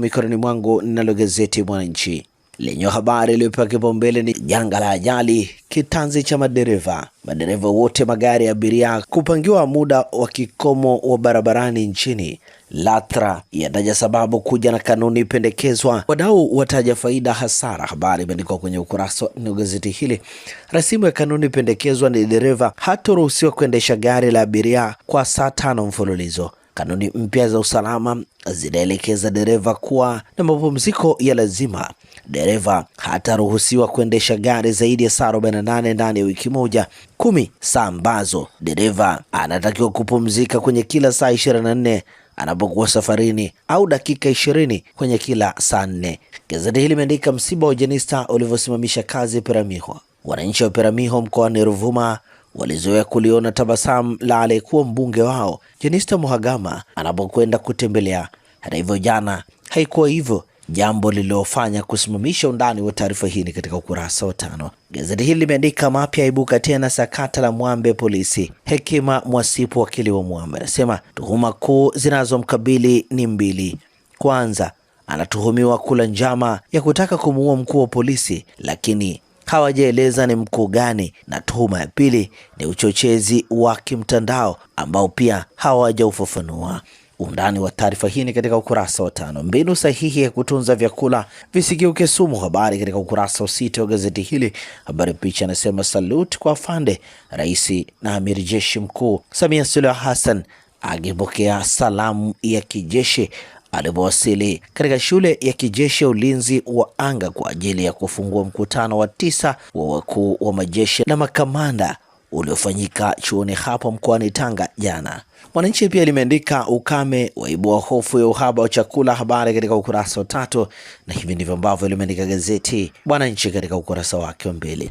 Mikononi mwangu ninalo gazeti Mwananchi lenye habari iliyopewa kipaumbele ni janga la ajali kitanzi cha madereva wote magari ya abiria kupangiwa muda wa kikomo wa barabarani nchini. LATRA yataja sababu kuja na kanuni pendekezwa, wadau wataja faida hasara. Habari imeandikwa kwenye ukurasa wa gazeti hili. Rasimu ya kanuni pendekezwa ni dereva hataruhusiwa kuendesha gari la abiria kwa saa 5 mfululizo. Kanuni mpya za usalama zinaelekeza dereva kuwa na mapumziko ya lazima. Dereva hataruhusiwa kuendesha gari zaidi ya saa 48 ndani ya wiki moja. 10 saa ambazo dereva anatakiwa kupumzika kwenye kila saa 24 anapokuwa safarini au dakika 20 kwenye kila saa 4. Gazeti hili limeandika msiba wa Jenista ulivyosimamisha kazi Peramiho. Wananchi wa Peramiho mkoani Ruvuma walizoea kuliona tabasamu la aliyekuwa mbunge wao Jenista Mhagama anapokwenda kutembelea. Hata hivyo jana haikuwa hivyo, jambo lililofanya kusimamisha. Undani wa taarifa hii katika ukurasa wa 5. Gazeti hili limeandika mapya ibuka tena sakata la Mwambe polisi. Hekima Mwasipu wakili wa Mwambe anasema tuhuma kuu zinazomkabili ni mbili. Kwanza, anatuhumiwa kula njama ya kutaka kumuua mkuu wa polisi, lakini hawajaeleza ni mkuu gani, na tuhuma ya pili ni uchochezi wa kimtandao ambao pia hawajaufafanua. Undani wa taarifa hii katika ukurasa wa 5. Mbinu sahihi ya kutunza vyakula visigeuke sumu. Habari katika ukurasa wa 6 wa gazeti hili. Habari picha anasema salute kwa afande Rais na Amiri Jeshi Mkuu Samia Suluhu Hassan akipokea salamu ya kijeshi alipowasili katika shule ya kijeshi ya ulinzi wa anga kwa ajili ya kufungua mkutano wa 9 wa wakuu wa majeshi na makamanda uliofanyika chuoni hapo mkoani Tanga jana. Mwananchi pia limeandika ukame waibua hofu ya uhaba wa chakula. Habari katika ukurasa wa 3, na hivi ndivyo ambavyo limeandika gazeti Mwananchi katika ukurasa wake wa mbele.